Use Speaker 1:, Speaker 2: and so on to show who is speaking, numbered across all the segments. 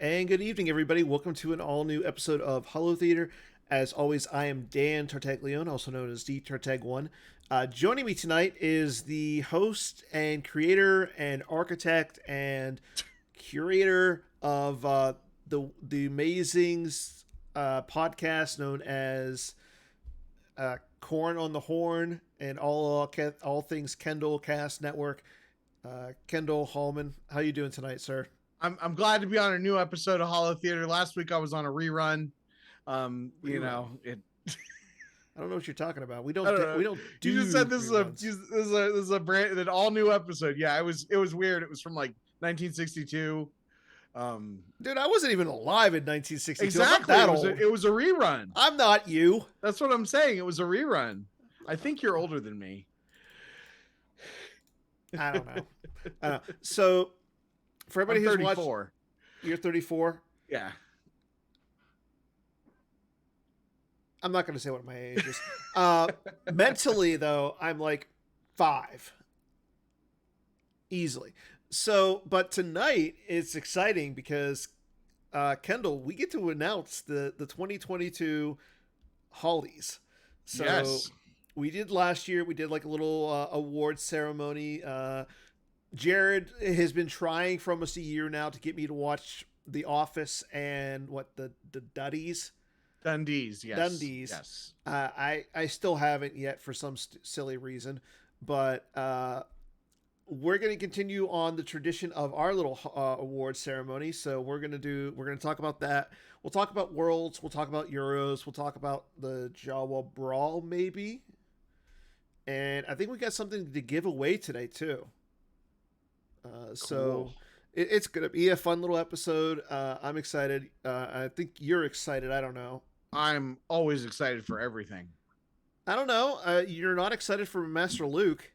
Speaker 1: And good evening, everybody. Welcome to an all-new episode of Holotheatre. As always, I am Dan Tartaglione, also known as D Tartag1. Joining me tonight is the host and creator and architect and curator of the amazing podcast known as Corn on the Horn and all things Kendall Cast Network. Kendall Hallman, how you doing tonight, sir?
Speaker 2: I'm glad to be on a new episode of Holotheatre. Last week I was on a rerun. You know it.
Speaker 1: I don't know what you're talking about. We don't do.
Speaker 2: You just said this is a brand an all new episode. Yeah, it was weird. It was from like 1962.
Speaker 1: Dude, I wasn't even alive in 1962.
Speaker 2: Exactly. It was a rerun.
Speaker 1: I'm not you.
Speaker 2: That's what I'm saying. It was a rerun. I think you're older than me.
Speaker 1: I don't know. So, for everybody who's
Speaker 2: 34.
Speaker 1: watched, you're 34.
Speaker 2: Yeah.
Speaker 1: I'm not going to say what my age is. Mentally, though, I'm like 5. Easily. So, but tonight it's exciting because, Kendall, we get to announce the 2022 Hollies. So,
Speaker 2: yes.
Speaker 1: We did last year. We did like a little award ceremony. Jared has been trying for almost a year now to get me to watch The Office and the Duddies.
Speaker 2: Dundees, yes.
Speaker 1: Dundees.
Speaker 2: Yes.
Speaker 1: I still haven't yet for some silly reason, but we're going to continue on the tradition of our little award ceremony. So we're going to talk about that. We'll talk about Worlds. We'll talk about Euros. We'll talk about the Jawa Brawl, maybe. And I think we got something to give away today too. So it's going to be a fun little episode. I'm excited. I think you're excited. I don't know.
Speaker 2: I'm always excited for everything.
Speaker 1: I don't know. You're not excited for Master Luke.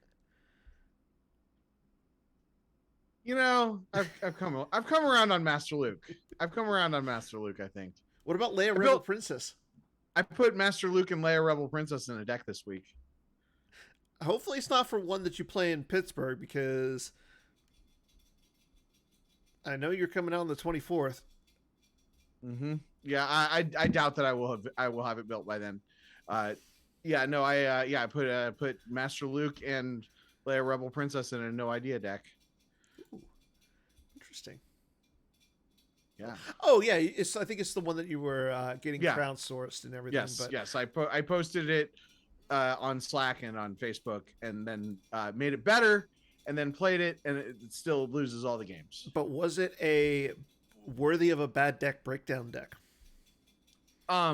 Speaker 2: You know, I've come around on Master Luke. I think.
Speaker 1: What about Leia Rebel Princess?
Speaker 2: I put Master Luke and Leia Rebel Princess in a deck this week.
Speaker 1: Hopefully it's not for one that you play in Pittsburgh, because I know you're coming out on the 24th.
Speaker 2: Mm-hmm. Yeah, I doubt that I will have it built by then. I put Master Luke and Leia Rebel Princess in a no idea deck.
Speaker 1: Ooh, interesting.
Speaker 2: Yeah.
Speaker 1: Oh yeah, I think it's the one that you were getting crowdsourced and everything.
Speaker 2: Yes. I posted it on Slack and on Facebook, and then made it better, and then played it, and it still loses all the games.
Speaker 1: But was it a worthy of a bad deck breakdown deck?
Speaker 2: I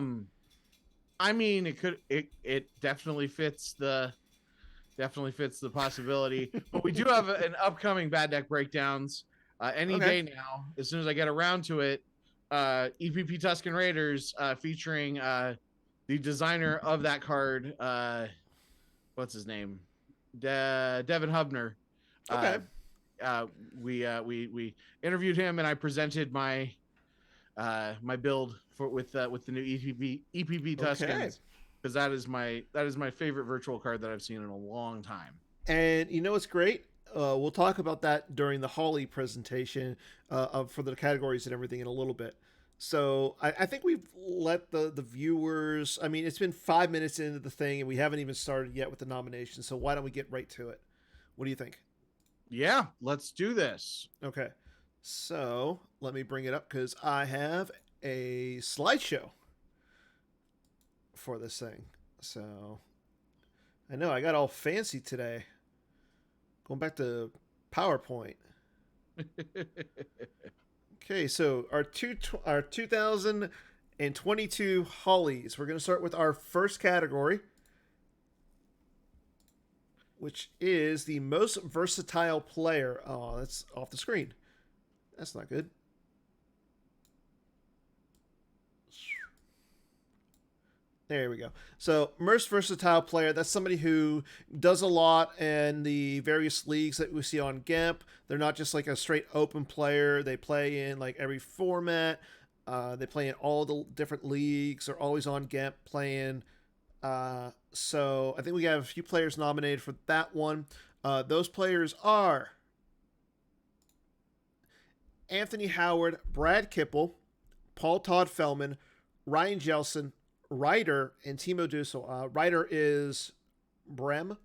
Speaker 2: mean, it definitely fits the possibility. But we do have an upcoming bad deck breakdowns any day now. As soon as I get around to it, EPP Tusken Raiders featuring the designer of that card, what's his name? Devin Hubner.
Speaker 1: Okay.
Speaker 2: We interviewed him, and I presented my build with the new EPP Tuskens, because that is my favorite virtual card that I've seen in a long time.
Speaker 1: And you know what's great? We'll talk about that during the Holly presentation for the categories and everything in a little bit. So I think we've let the viewers. I mean, it's been 5 minutes into the thing, and we haven't even started yet with the nomination. So why don't we get right to it? What do you think?
Speaker 2: Yeah, let's do this.
Speaker 1: Okay. So let me bring it up, because I have a slideshow for this thing. So I know I got all fancy today. Going back to PowerPoint. Okay, so our 2022 Hollies. We're going to start with our first category, which is the most versatile player. Oh, that's off the screen. That's not good. There we go. So, most versatile player, that's somebody who does a lot in the various leagues that we see on GIMP. They're not just like a straight open player. They play in like every format. They play in all the different leagues. They're always on GIMP playing. So, I think we have a few players nominated for that one. Those players are Anthony Howard, Brad Kipple, Paul Todd Feldman, Ryan Jelson, Ryder, and Timo Dussel. Ryder is Brem.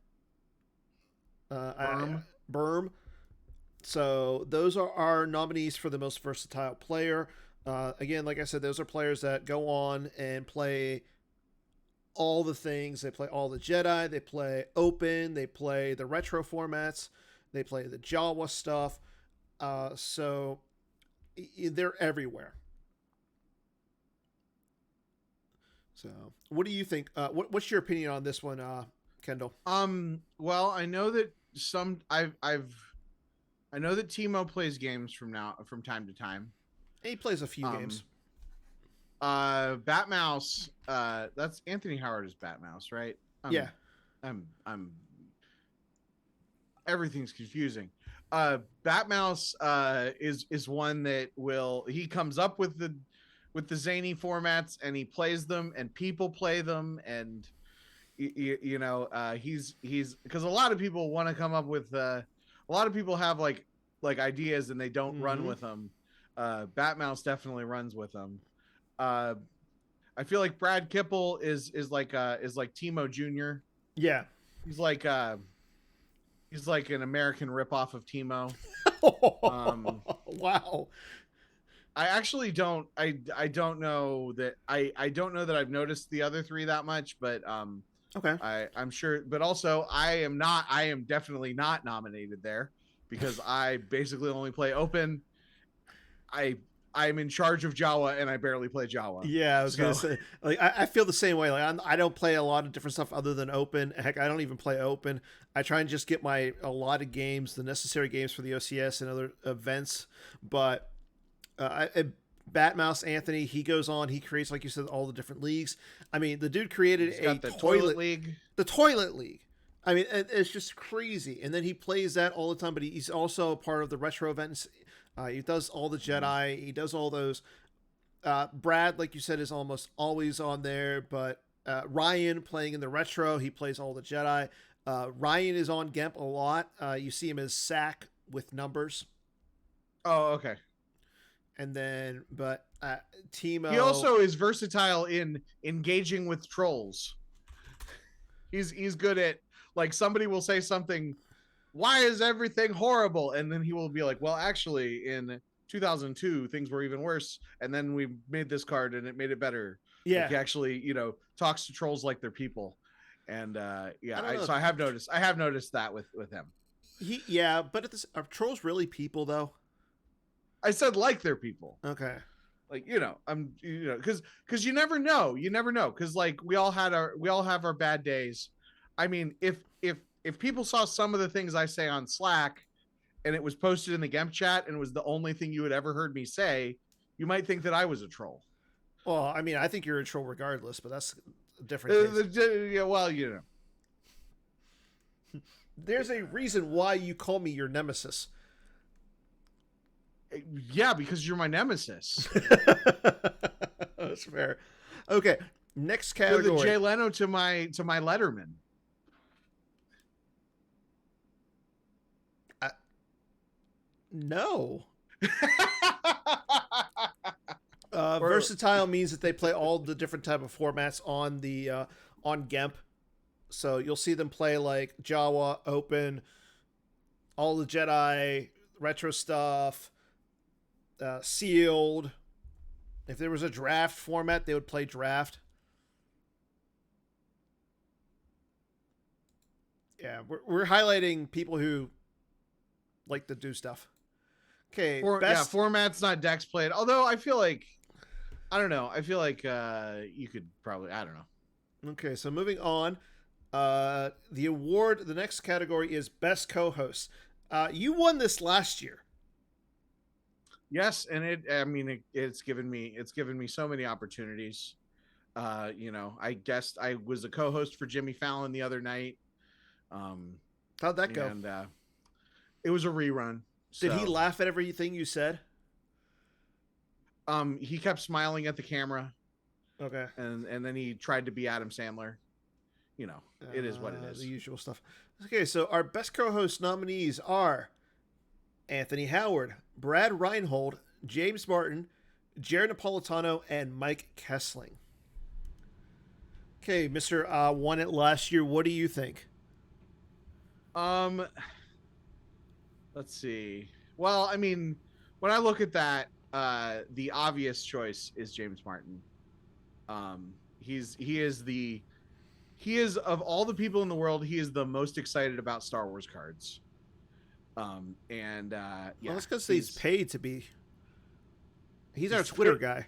Speaker 2: Berm.
Speaker 1: Berm. So those are our nominees for the most versatile player. Again, like I said, those are players that go on and play all the things. They play all the Jedi. They play open. They play the retro formats. They play the Jawa stuff. So they're everywhere. So, what do you think? What's your opinion on this one, Kendall?
Speaker 2: Well, I know that I know that Timo plays games from time to time.
Speaker 1: He plays a few games.
Speaker 2: Batmouse. That's Anthony Howard is Batmouse, right?
Speaker 1: Yeah.
Speaker 2: I'm. Everything's confusing. Batmouse is one that he comes up with the zany formats and he plays them and people play them and he's because a lot of people want to come up with a lot of people have like ideas and they don't run with them. Batmouse definitely runs with them. I feel like Brad Kipple is like Timo Jr.
Speaker 1: Yeah,
Speaker 2: he's like an American ripoff of Timo.
Speaker 1: Wow.
Speaker 2: I actually don't. I don't know that. I don't know that I've noticed the other three that much, but
Speaker 1: okay.
Speaker 2: I'm sure. But also, I am definitely not nominated there because I basically only play open. I'm in charge of Jawa and I barely play Jawa.
Speaker 1: Yeah, I was gonna say, like, I feel the same way. Like, I don't play a lot of different stuff other than open. Heck, I don't even play open. I try and just get a lot of games, the necessary games for the OCS and other events. But Batmouse Anthony, he goes on, he creates, like you said, all the different leagues. I mean, the dude created
Speaker 2: the toilet league.
Speaker 1: The toilet league. I mean, it's just crazy. And then he plays that all the time, but he's also a part of the retro events. He does all the Jedi. He does all those. Brad, like you said, is almost always on there. But Ryan playing in the retro, he plays all the Jedi. Ryan is on Gemp a lot. You see him as Sack with numbers.
Speaker 2: Oh, okay.
Speaker 1: And then, but Timo.
Speaker 2: He also is versatile in engaging with trolls. He's good at, like, somebody will say something, why is everything horrible? And then he will be like, well, actually, in 2002, things were even worse. And then we made this card and it made it better.
Speaker 1: Yeah.
Speaker 2: Like, he actually, talks to trolls like they're people. And so I have noticed that with him.
Speaker 1: But are trolls really people though?
Speaker 2: I said like they're people.
Speaker 1: Okay.
Speaker 2: Like, because you never know. Because, like, we all have our bad days. I mean, if people saw some of the things I say on Slack and it was posted in the Gemp chat and it was the only thing you had ever heard me say, you might think that I was a troll.
Speaker 1: Well, I mean, I think you're a troll regardless, but that's a different case.
Speaker 2: Yeah, well,
Speaker 1: There's a reason why you call me your nemesis.
Speaker 2: Yeah, because you're my nemesis.
Speaker 1: That's fair. Okay, next category.
Speaker 2: You're the Jay Leno to my Letterman.
Speaker 1: No. Versatile means that they play all the different type of formats on the on Gemp. So you'll see them play like Jawa, Open, all the Jedi, retro stuff, sealed. If there was a draft format, they would play draft. Yeah, we're highlighting people who like to do stuff. Okay,
Speaker 2: formats, not decks played. Although I feel like, I don't know. I feel like you could probably, I don't know.
Speaker 1: Okay, so moving on. The award, the next category is Best Co-Host. You won this last year.
Speaker 2: Yes, and it's given me so many opportunities. I guessed I was a co-host for Jimmy Fallon the other night.
Speaker 1: How'd that go?
Speaker 2: And it was a rerun.
Speaker 1: Did he laugh at everything you said?
Speaker 2: He kept smiling at the camera.
Speaker 1: Okay.
Speaker 2: And then he tried to be Adam Sandler. It is what it is.
Speaker 1: The usual stuff. Okay, so our Best Co-Host nominees are Anthony Howard, Brad Reinhold, James Martin, Jared Napolitano, and Mike Kessling. Okay, Mr. Won It last year. What do you think?
Speaker 2: Let's see. Well, I mean, when I look at that, the obvious choice is James Martin. He is of all the people in the world, he is the most excited about Star Wars cards. Yeah,
Speaker 1: well, that's because he's paid to be. He's our Twitter guy.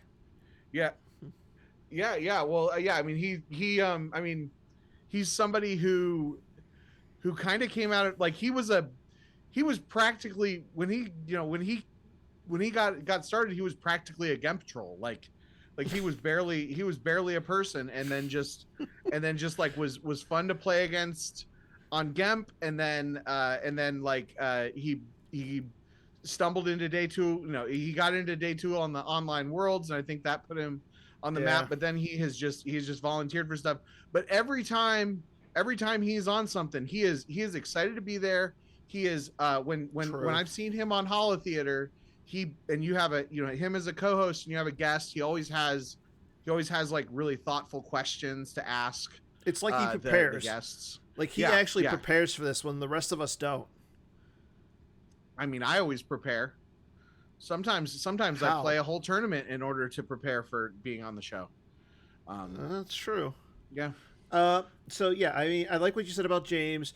Speaker 2: Yeah. Well, yeah. I mean, he's somebody who kind of came out of, like, he was practically, when he got started, he was practically a Gemp troll. Like he was barely a person, and then just like was fun to play against on Gemp, and then he stumbled into day 2. He got into day 2 on the online worlds, and I think that put him on the map. But then he's just volunteered for stuff. But every time he's on something, he is excited to be there. He is when I've seen him on Holotheatre, you have him as a co-host, and you have a guest, he always has like really thoughtful questions to ask.
Speaker 1: It's like he prepares
Speaker 2: the guests.
Speaker 1: Like he actually prepares for this when the rest of us don't.
Speaker 2: I mean, I always prepare. Sometimes I play a whole tournament in order to prepare for being on the show.
Speaker 1: That's true.
Speaker 2: Yeah.
Speaker 1: So yeah, I mean, I like what you said about James.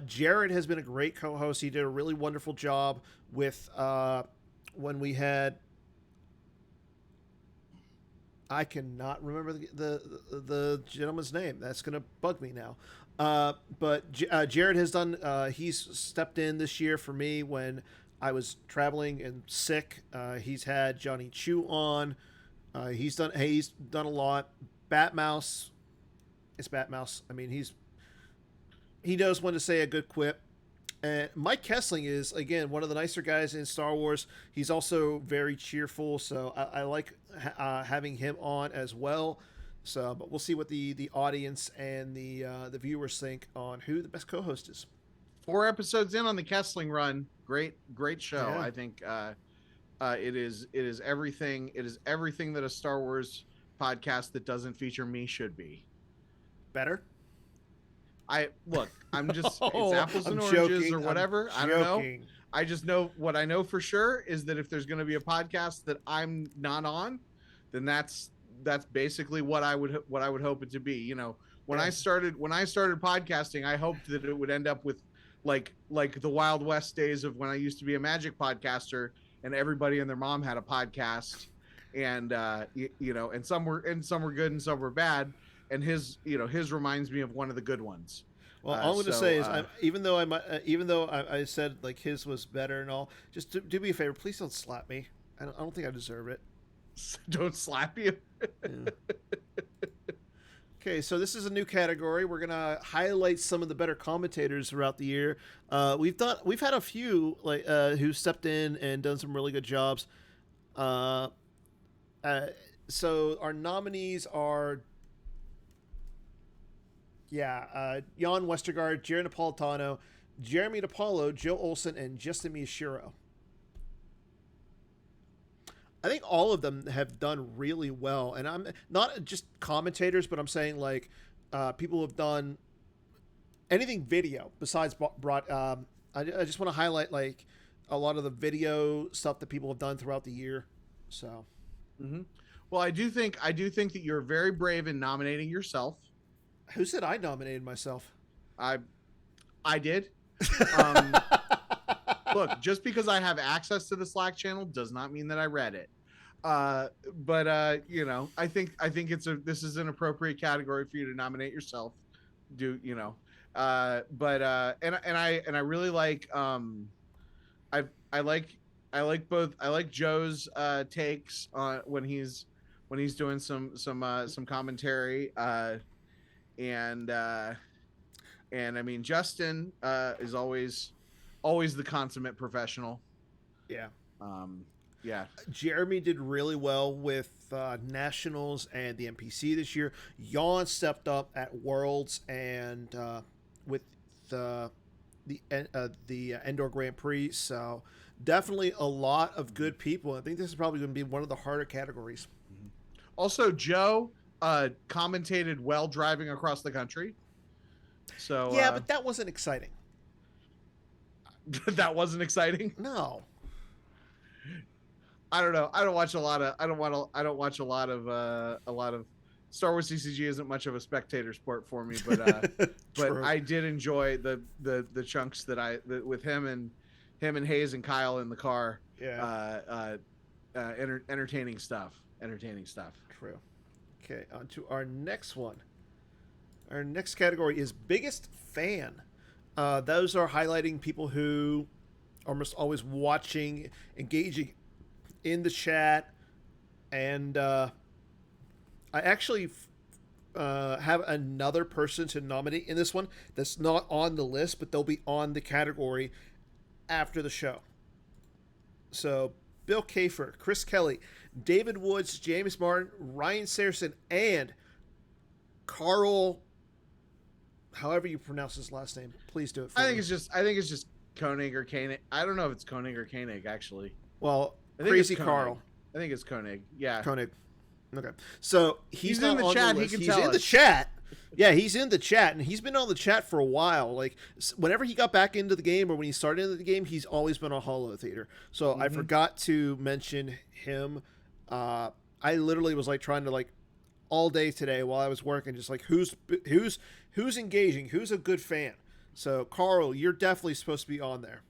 Speaker 1: Jared has been a great co-host. He did a really wonderful job with when we had. I cannot remember the gentleman's name. That's gonna bug me now. But Jared has done. He's stepped in this year for me when I was traveling and sick. He's had Johnny Chu on. He's done a lot. Batmouse. It's Batmouse. I mean, he knows when to say a good quip. And Mike Kessling is, again, one of the nicer guys in Star Wars. He's also very cheerful, so I like having him on as well. So, but we'll see what the audience and the viewers think on who the best co-host is.
Speaker 2: 4 episodes in on the Kessling run. Great show. Yeah. I think it is everything. It is everything that a Star Wars podcast that doesn't feature me should be.
Speaker 1: Better.
Speaker 2: I'm just it's apples and oranges or whatever. I don't know. I just know what I know for sure is that if there's going to be a podcast that I'm not on, then that's basically what I would hope it to be. When I started podcasting, I hoped that it would end up with like the Wild West days of when I used to be a Magic podcaster and everybody and their mom had a podcast, and and some were good and some were bad. And his reminds me of one of the good ones.
Speaker 1: Well, all I'm going to say is, even though I said like his was better and all, just do me a favor, please don't slap me. I don't think I deserve it.
Speaker 2: Don't slap you.
Speaker 1: Yeah. Okay, so this is a new category. We're gonna highlight some of the better commentators throughout the year. We've had a few like who stepped in and done some really good jobs. So our nominees are. Jan Westergaard, Jared Napolitano, Jeremy DiPaolo, Joe Olsen, and Justin Miyashiro. I think all of them have done really well, and I'm not just commentators, but I'm saying like people who have done anything video besides I just want to highlight like a lot of the video stuff that people have done throughout the year. So,
Speaker 2: well, I do think that you're very brave in nominating yourself.
Speaker 1: Who said I nominated myself?
Speaker 2: I did. Look, just because I have access to the Slack channel does not mean that I read it. But I think this is an appropriate category for you to nominate yourself. And I really like I like Joe's takes on when he's doing some commentary. And I mean, Justin is always the consummate professional.
Speaker 1: Yeah.
Speaker 2: Yeah.
Speaker 1: Jeremy did really well with Nationals and the NPC this year. Jan stepped up at Worlds and with the Endor Grand Prix. So definitely a lot of good people. I think this is probably going to be one of the harder categories.
Speaker 2: Also, Joe commentated while driving across the country. So
Speaker 1: yeah, but that wasn't exciting.
Speaker 2: That wasn't exciting.
Speaker 1: No.
Speaker 2: I don't know. I don't watch a lot of. I don't watch a lot of. Star Wars CCG isn't much of a spectator sport for me, but but I did enjoy the chunks with him and Hayes and Kyle in the car.
Speaker 1: Yeah.
Speaker 2: Entertaining stuff. Entertaining stuff.
Speaker 1: True. Okay, on to our next one. Our next category is biggest fan. Those are highlighting people who are almost always watching, engaging in the chat, and I actually have another person to nominate in this one that's not on the list, but they'll be on the category after the show. So Bill Kafer, Chris Kelly, David Woods, James Martin, Ryan Saracen, and Carl, however you pronounce his last name, please do it for me.
Speaker 2: I think it's just Koenig or Koenig. I don't know if it's Koenig or Koenig actually.
Speaker 1: Well, Crazy Carl.
Speaker 2: I think it's Koenig. Yeah.
Speaker 1: Koenig. Okay. So he's not
Speaker 2: in the
Speaker 1: on
Speaker 2: chat.
Speaker 1: the list.
Speaker 2: He can
Speaker 1: He's
Speaker 2: tell
Speaker 1: in
Speaker 2: us.
Speaker 1: the chat. Yeah, he's in the chat, and he's been on the chat for a while. Like, whenever he got back into the game or when he started into the game, he's always been on Holotheatre. So I forgot to mention him. I literally was like trying to like all day today while I was working, just like who's engaging, who's a good fan. So Carl, you're definitely supposed to be on there.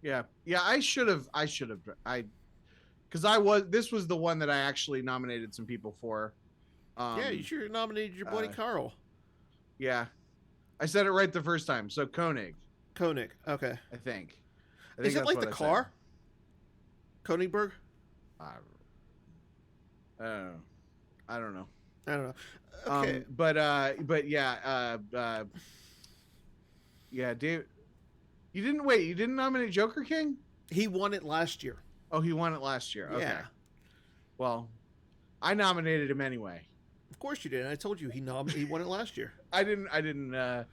Speaker 2: Yeah. I should have. Because this was the one that I actually nominated some people for.
Speaker 1: Yeah, you sure nominated your buddy Carl.
Speaker 2: Yeah, I said it right the first time. So Koenig,
Speaker 1: okay.
Speaker 2: I think
Speaker 1: Is it like the car? Koenigberg?
Speaker 2: I don't know.
Speaker 1: Okay.
Speaker 2: But yeah, yeah, Dave. You didn't nominate Joker King?
Speaker 1: He won it last year.
Speaker 2: Oh, he won it last year. Okay.
Speaker 1: Yeah.
Speaker 2: Well, I nominated him anyway.
Speaker 1: Of course you did. I told you he won it last year.
Speaker 2: I didn't know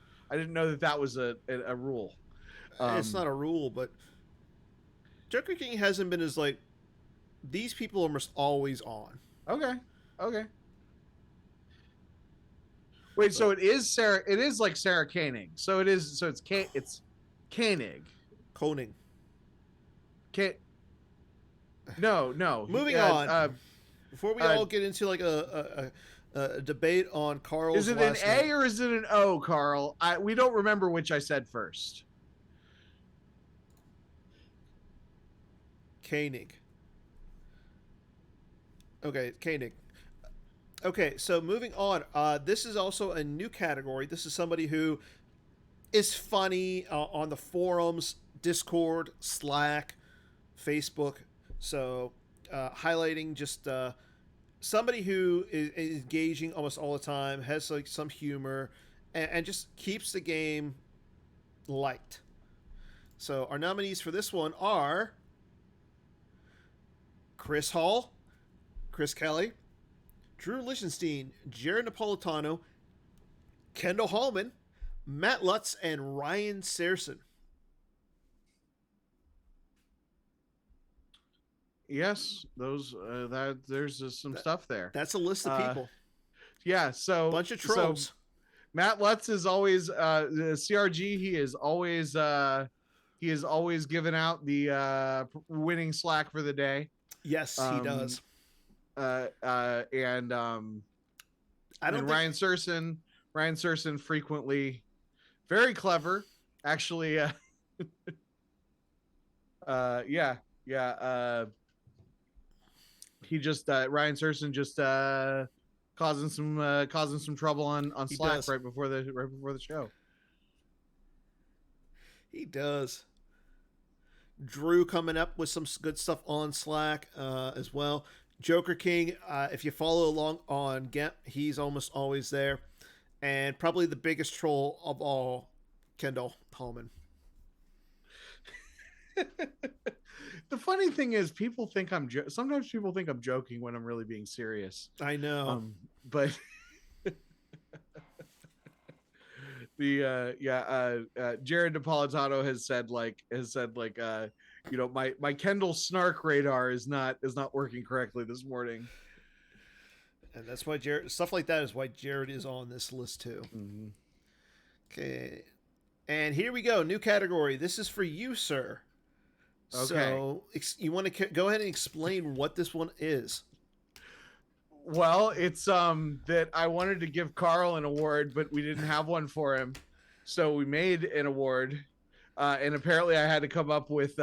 Speaker 2: that was a rule.
Speaker 1: It's not a rule, but Joker King hasn't been as like these people are almost always on.
Speaker 2: Okay. Wait, so it is Sarah. It is like Sarah Koenig. So it is. So it's Koenig.
Speaker 1: Koenig.
Speaker 2: No.
Speaker 1: Moving on. Before we all get into like a debate on Carl's
Speaker 2: is it an A or is it an O, Carl? We don't remember which I said first.
Speaker 1: Koenig. Okay, Koenig. Okay, so moving on. This is also a new category. This is somebody who is funny on the forums, Discord, Slack, Facebook. So highlighting just somebody who is engaging almost all the time, has like some humor, and just keeps the game light. So our nominees for this one are Chris Hall, Chris Kelly, Drew Lichtenstein, Jared Napolitano, Kendall Hallman, Matt Lutz, and Ryan Saracen.
Speaker 2: Yes, those there's some stuff there.
Speaker 1: That's a list of people.
Speaker 2: Yeah, so
Speaker 1: bunch of trolls.
Speaker 2: So Matt Lutz is always the CRG. He is always given out the winning slack for the day.
Speaker 1: Yes, he does.
Speaker 2: And Ryan Saracen frequently very clever, actually. He just Ryan Saracen just causing some trouble on Slack right before the show.
Speaker 1: He does. Drew coming up with some good stuff on Slack as well. Joker King, if you follow along on Gemp, he's almost always there. And probably the biggest troll of all, Kendall Hallman.
Speaker 2: The funny thing is, people think sometimes people think I'm joking when I'm really being serious.
Speaker 1: I know.
Speaker 2: But Jared Napolitano has said my Kendall snark radar is not working correctly this morning.
Speaker 1: And that's why Jared, stuff like that is why Jared is on this list too.
Speaker 2: Mm-hmm.
Speaker 1: Okay. And here we go. New category. This is for you, sir. Okay. So you want to go ahead and explain what this one is?
Speaker 2: Well, it's that I wanted to give Carl an award, but we didn't have one for him. So we made an award. And apparently I had to come up with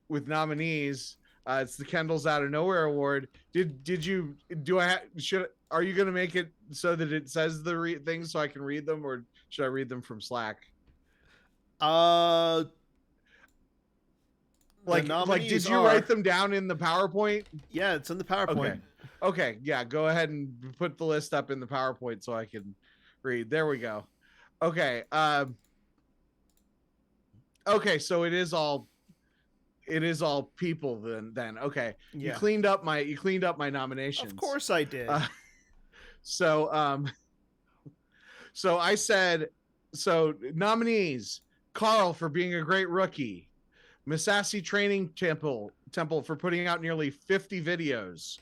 Speaker 2: nominees. It's the Kendall's Out of Nowhere Award. Are you going to make it so that it says the things so I can read them, or should I read them from Slack? Did you write them down in the PowerPoint?
Speaker 1: Yeah, it's in the PowerPoint.
Speaker 2: Okay. Yeah, go ahead and put the list up in the PowerPoint so I can read. There we go. Okay. Okay, so it is all people then. Okay. Yeah. You cleaned up my nominations.
Speaker 1: Of course I did.
Speaker 2: So I said, nominees: Carl for being a great rookie, Masashi Training Temple for putting out nearly 50 videos,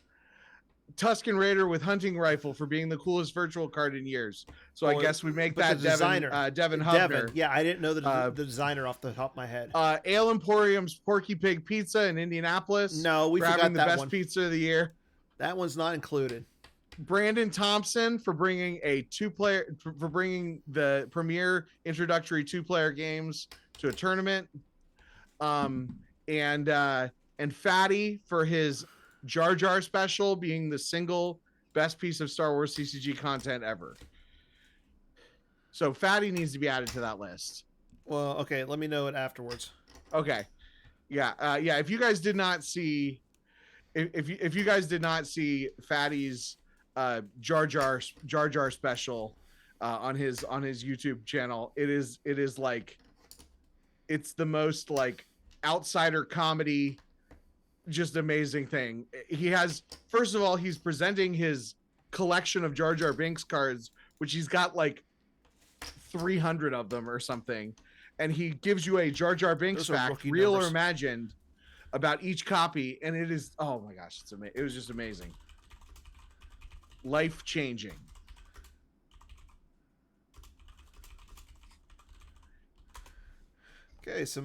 Speaker 2: Tusken Raider with hunting rifle for being the coolest virtual card in years. So I guess we make that Devin Hubner.
Speaker 1: Yeah, I didn't know the designer off the top of my head.
Speaker 2: Ale Emporium's Porky Pig Pizza in Indianapolis.
Speaker 1: No, we forgot that one.
Speaker 2: Grabbing the best pizza of the year.
Speaker 1: That one's not included.
Speaker 2: Brandon Thompson for bringing the premier introductory 2-player games to a tournament. And Fatty for his Jar Jar special being the single best piece of Star Wars CCG content ever. So Fatty needs to be added to that list.
Speaker 1: Well, okay, let me know it afterwards.
Speaker 2: Okay. Yeah. If you guys did not see, if you guys did not see Fatty's Jar Jar special on his YouTube channel, it is like, it's the most like outsider comedy, just amazing thing. He has, first of all, he's presenting his collection of Jar Jar Binks cards, which he's got like 300 of them or something, and he gives you a Jar Jar Binks fact, real or imagined, about each copy, and it is, oh my gosh, it's amazing. It was just amazing, life changing.
Speaker 1: Okay, so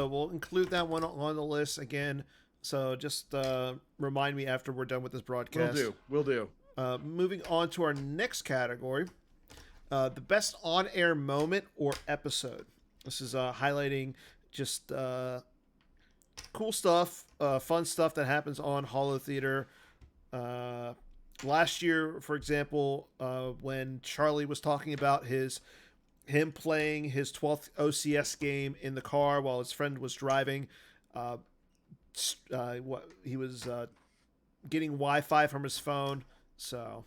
Speaker 1: we'll include that one on the list again. So just remind me after we're done with this broadcast.
Speaker 2: Will do.
Speaker 1: Moving on to our next category, the best on-air moment or episode. This is highlighting just cool stuff, fun stuff that happens on Holotheatre. Last year, for example, when Charlie was talking about him playing his 12th OCS game in the car while his friend was driving. He was getting Wi-Fi from his phone. So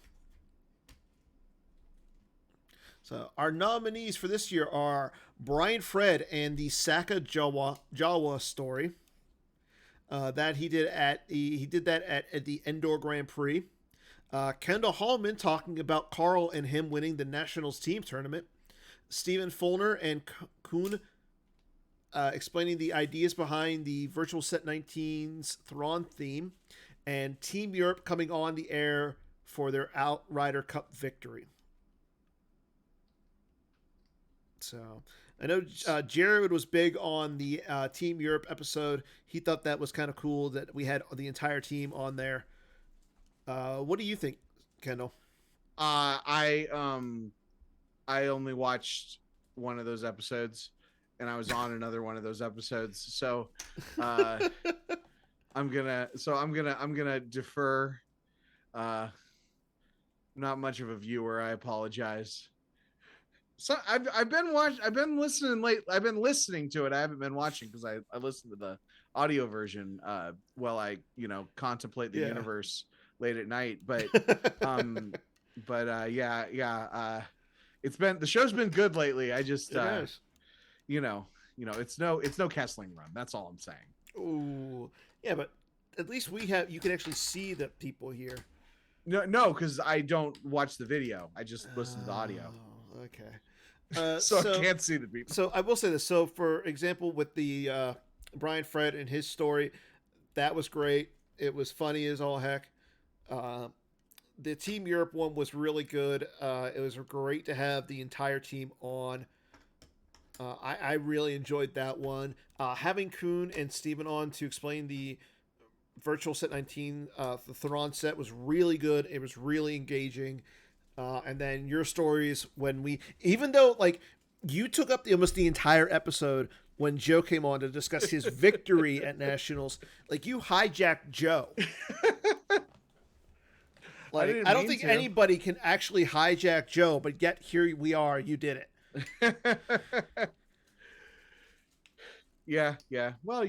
Speaker 1: our nominees for this year are Brian Fred and the Saka Jawa story. That he did at the Endor Grand Prix. Kendall Hallman talking about Carl and him winning the Nationals team tournament. Stephen Fulner and Kuhn explaining the ideas behind the Virtual Set 19's Thrawn theme, and Team Europe coming on the air for their Outrider Cup victory. So I know Jared was big on the Team Europe episode. He thought that was kind of cool that we had the entire team on there. What do you think, Kendall?
Speaker 2: I only watched one of those episodes, and I was on another one of those episodes. So I'm gonna defer. Not much of a viewer. I apologize. So I've been listening to it. I haven't been watching because I listened to the audio version while I contemplate the universe late at night. But it's been, the show's been good lately. I just it's no Kessling Run. That's all I'm saying.
Speaker 1: Oh yeah, but at least you can actually see the people here.
Speaker 2: No, because I don't watch the video. I just listen to the audio.
Speaker 1: Okay.
Speaker 2: So I can't see the people.
Speaker 1: So I will say this. So for example, with the Brian Fred and his story, that was great. It was funny as all heck. The Team Europe one was really good. It was great to have the entire team on. I really enjoyed that one. Having Kuhn and Steven on to explain the virtual set 19, the Theron set was really good. It was really engaging. And then your stories even though like you took up almost the entire episode when Joe came on to discuss his victory at Nationals, like you hijacked Joe. Like I don't think anybody can actually hijack Joe, but yet here we are. You did it.
Speaker 2: Yeah. Well,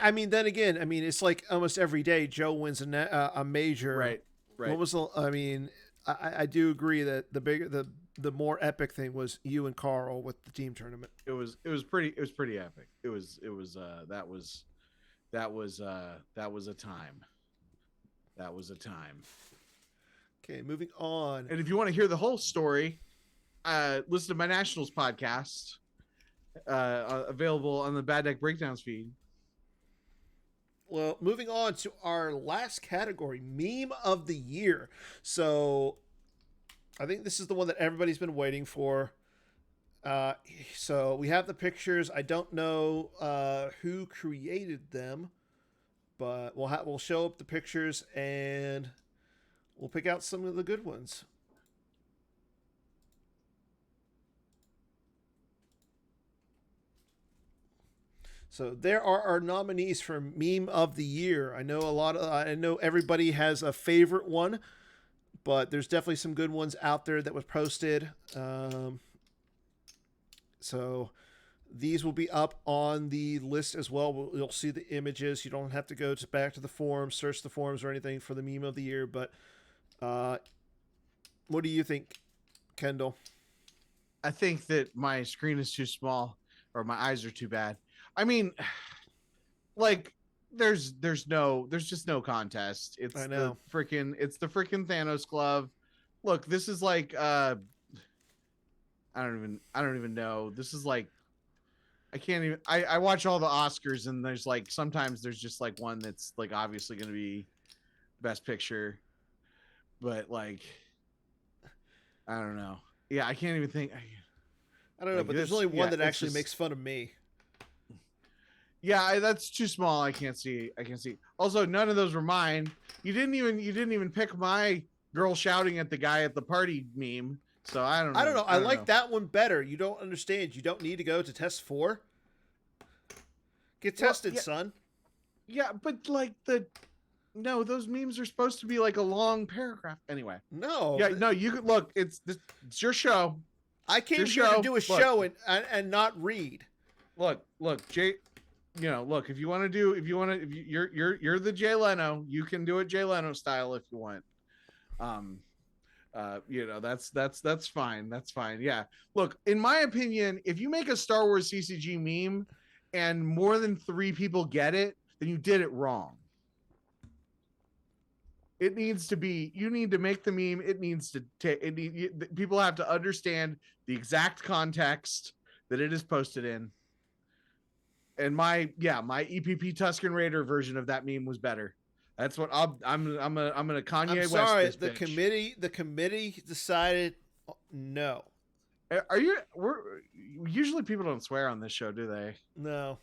Speaker 1: I mean, then again, I mean, it's like almost every day Joe wins a major.
Speaker 2: Right.
Speaker 1: What was the? I mean, I do agree that the more epic thing was you and Carl with the team tournament.
Speaker 2: It was pretty epic. That was a time. That was a time.
Speaker 1: Okay, moving on.
Speaker 2: And if you want to hear the whole story, listen to my Nationals podcast, available on the Bad Deck Breakdowns feed.
Speaker 1: Well, moving on to our last category, meme of the year. So I think this is the one that everybody's been waiting for. So we have the pictures. I don't know who created them, but we'll show up the pictures and we'll pick out some of the good ones. So there are our nominees for meme of the year. I know everybody has a favorite one, but there's definitely some good ones out there that was posted. So these will be up on the list as well. You'll see the images. You don't have to go back to the forums, search the forums or anything for the meme of the year. But what do you think, Kendall?
Speaker 2: I think that my screen is too small or my eyes are too bad. I mean, like there's just no contest. It's the freaking Thanos glove. Look, this is like I don't even know. This is like I can't even I watch all the Oscars and there's like sometimes there's just like one that's like obviously going to be best picture. But like I don't know. Yeah, I can't even think.
Speaker 1: I don't know, but there's only one that actually makes fun of me.
Speaker 2: Yeah, that's too small. I can't see. Also, none of those were mine. You didn't even pick my girl shouting at the guy at the party meme. So I don't know.
Speaker 1: I like that one better. You don't understand. You don't need to go to test 4. Get tested, son. Yeah,
Speaker 2: but like those memes are supposed to be like a long paragraph. Anyway.
Speaker 1: No.
Speaker 2: Yeah, no, you could look. It's your show.
Speaker 1: I came here to do a show and not read.
Speaker 2: Look, Jay. Look, if you're the Jay Leno, you can do it Jay Leno style if you want. That's fine. That's fine. Yeah. Look, in my opinion, if you make a Star Wars CCG meme and more than 3 people get it, then you did it wrong. It needs to be, you need to make the meme. It needs to people have to understand the exact context that it is posted in. And my EPP Tusken Raider version of that meme was better. That's what I'm gonna Kanye West.
Speaker 1: I'm sorry,
Speaker 2: this
Speaker 1: the
Speaker 2: bitch.
Speaker 1: The committee decided no.
Speaker 2: Usually people don't swear on this show, do they?
Speaker 1: No.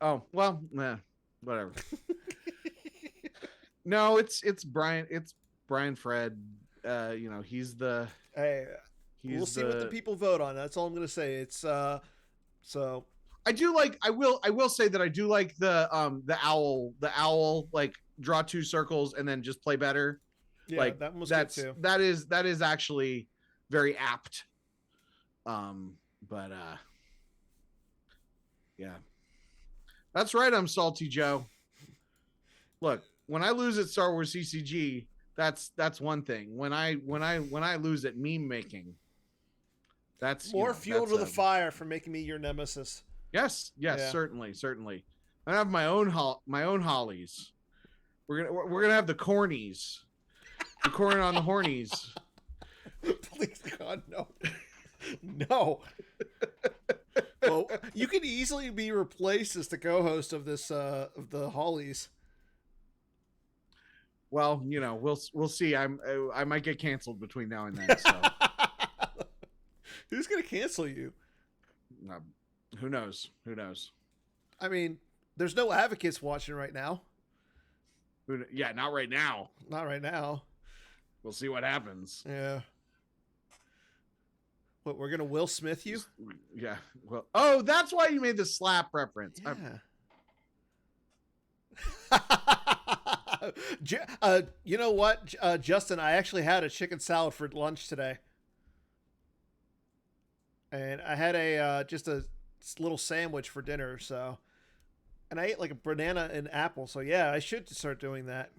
Speaker 2: Oh well, whatever. No, it's Brian Fred. He's the.
Speaker 1: Hey, we'll see what the people vote on. That's all I'm gonna say. It's so.
Speaker 2: I do like. I will say that I do like the owl. The owl like draw 2 circles and then just play better.
Speaker 1: Yeah,
Speaker 2: like
Speaker 1: that was good too.
Speaker 2: That is actually very apt. But yeah, that's right. I'm Salty Joe. Look, when I lose at Star Wars CCG, that's one thing. When I lose at meme making, that's
Speaker 1: more fuel to the fire for making me your nemesis.
Speaker 2: Yes, yeah. certainly. I have my own Hollies. We're gonna have the cornies, the corn on the hornies.
Speaker 1: Please God, no. No. Well, you could easily be replaced as the co-host of this of the Hollies.
Speaker 2: Well, we'll see. I might get canceled between now and then. So
Speaker 1: who's gonna cancel you?
Speaker 2: Who knows? Who knows?
Speaker 1: I mean, there's no advocates watching right now.
Speaker 2: Yeah, not right now.
Speaker 1: Not right now.
Speaker 2: We'll see what happens.
Speaker 1: Yeah. What, we're gonna Will Smith you?
Speaker 2: Yeah. Well, oh, that's why you made the slap reference.
Speaker 1: Yeah. You know what, Justin? I actually had a chicken salad for lunch today, and I had a just a little sandwich for dinner. So, and I ate like a banana and apple. So yeah, I should start doing that.